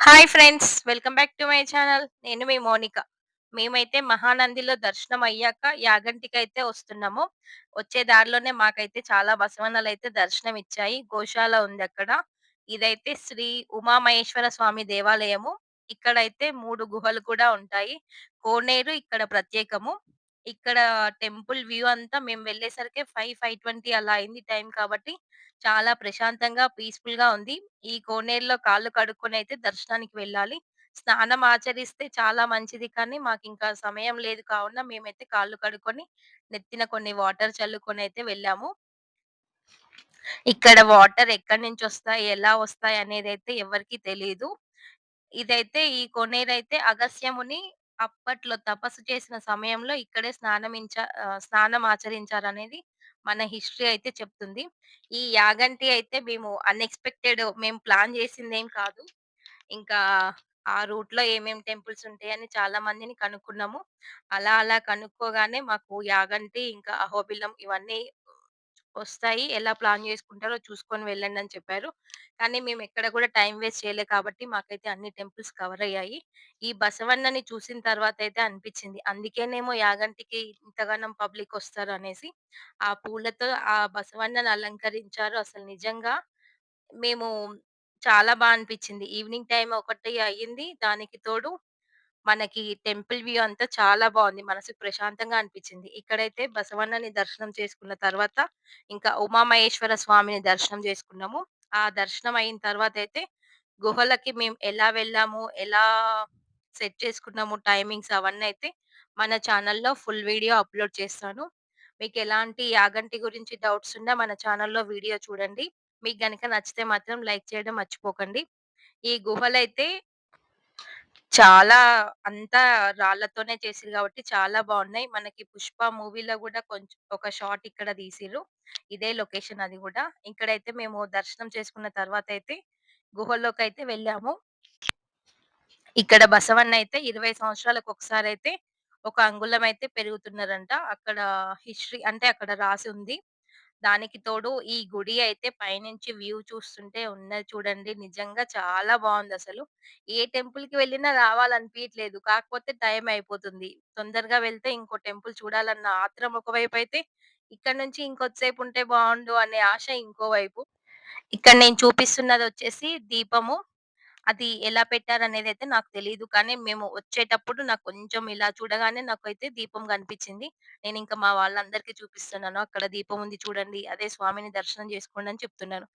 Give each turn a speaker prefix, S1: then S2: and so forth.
S1: Hi friends. Welcome back to my channel. నేను మీ మౌనిక. మేమైతే మహానందిలో దర్శనం అయ్యాక యాగంటికైతే వస్తున్నాము. వచ్చే దారిలోనే మాకైతే చాలా బసవన్నలైతే దర్శనం ఇచ్చాయి. గోశాల ఉందక్కడ. ఇదైతే శ్రీ ఉమామహేశ్వర స్వామి దేవాలయము. ఇక్కడైతే 3 గుహలు కూడా ఉంటాయి. కోనేరు ఇక్కడ ప్రత్యేకము. ఇక్కడ టెంపుల్ వ్యూ అంతా మేము వెళ్ళేసరికి 5, 5:20 అలా అయింది టైం కాబట్టి చాలా ప్రశాంతంగా, పీస్‌ఫుల్‌గా ఉంది. ఈ కోనేరులో కాళ్ళు కడుక్కొనైతే దర్శనానికి వెళ్ళాలి. స్నానం ఆచరిస్తే చాలా మంచిది కానీ, మాకింకా సమయం లేదు కావున మేమైతే కాళ్ళు కడుక్కొని, నెత్తిన కొన్ని వాటర్ చల్లుకొనైతే వెళ్ళాము. ఇక్కడ వాటర్ ఎక్కడి నుంచొస్తాయి, ఎలా వస్తాయి అనేదైతే ఎవరికీ తెలీదు. ఇదైతే ఈ కోనేరైతే అగస్త్యముని అప్పట్లో తపస్సు చేసిన సమయంలో ఇక్కడే స్నానం ఆచరించారనేది మన హిస్టరీ అయితే చెప్తుంది. ఈ యాగంటి అయితే మేము ప్లాన్ చేసిందేం కాదు. ఇంకా ఆ రూట్‌లో ఏమేం టెంపుల్స్ ఉంటాయని చాలా మందిని కనుక్కున్నాము. అలా కనుక్కోగానే మాకు యాగంటి, ఇంకా అహోబిలం ఇవన్నీ వస్తాయి. ఎలా ప్లాన్ చేసుకుంటారో చూసుకొని వెళ్ళండని చెప్పారు. కానీ మేమెక్కడ కూడా టైమ్ వేస్ట్ చేయలే కాబట్టి మాకైతే అన్ని టెంపుల్స్ కవర్ అయ్యాయి. ఈ బసవన్నని చూసిన తర్వాతయితే అనిపిచ్చింది. అందుకేనేమో యాగంటికి ఇంతగనం పబ్లిక్ వస్తారనేసి. ఆ పూలతో ఆ బసవన్నని అలంకరించారు. అసలు నిజంగా మేము చాలా అనిపిచ్చింది. ఈవినింగ్ టైమ్ ఒకటి అయ్యింది. దానికి తోడు మనకి టెంపుల్ వ్యూ అంతా చాలా బావుంది. మనసుకు ప్రశాంతంగా అనిపిచ్చింది. ఇక్కడైతే బసవన్నని దర్శనం చేసుకున్న తర్వాత, ఇంకా ఉమామహేశ్వర స్వామిని దర్శనం చేసుకున్నాము. ఆ దర్శనం అయిన తర్వాతయితే గుహలకి మేము ఎలా వెళ్ళాము, ఎలా సెట్ చేసుకున్నాము టైమింగ్స్ అవన్నీ అయితే మన ఛానల్‌లో ఫుల్ వీడియో అప్‌లోడ్ చేస్తాను. మీకెలాంటి యాగంటి గురించి డౌట్స్ ఉన్నా మన ఛానల్‌లో వీడియో చూడండి. మీకు గనక నచ్చితే మాత్రం లైక్ చేయడం మర్చిపోకండి. ఈ గుహలైతే చాలా అంతా రాళ్ళతోనే చేసిర్రు గాబట్టి చాలా బావున్నాయి. మనకి 'పుష్ప' మూవీలో గూడా కొంచెం ఒక షాట్ ఇక్కడ తీసిర్రు. ఇదే లొకేషన్ అది గూడా. ఇక్కడైతే మేము దర్శనం చేసుకున్న తర్వాతయితే గుహల్లోకైతే వెళ్ళాము. ఇక్కడ బసవన్నయితే 20 సంవత్సరాలకొకసారయితే ఒక అంగుళం అయితే పెరుగుతున్నారంట. అక్కడ హిస్టరీ అంటే అక్కడ రాసుంది. దానికి తోడు ఈ గుడి అయితే పైనుంచి వ్యూ చూస్తుంటే ఉన్నది చూడండి నిజంగా చాలా బావుందసలు. ఏ టెంపుల్‌కి వెళ్ళినా రావాలనిపియట్లేదు. కాకపోతే టైం అయిపోతుంది. తొందరగా వెళ్తే ఇంకో టెంపుల్ చూడాలన్న ఆత్రం ఒకవైపయితే, ఇక్కడి నుంచి ఇంకొద్దిసేపు ఉంటే బావుండు అనే ఆశ ఇంకోవైపు. ఇక్కడ నేను చూపిస్తున్నదొచ్చేసి దీపము. అది ఎలా పెట్టారనేదైతే నాకు తెలీదు. కానీ మేము వచ్చేటప్పుడు నాకు కొంచెం ఇలా చూడగానే నాకైతే దీపం కనిపించింది. నేనింక మా వాళ్ళందరికీ చూపిస్తున్నాను. అక్కడ దీపం ఉంది చూడండి. అదే స్వామిని దర్శనం చేసుకోండి అని చెప్తున్నాను.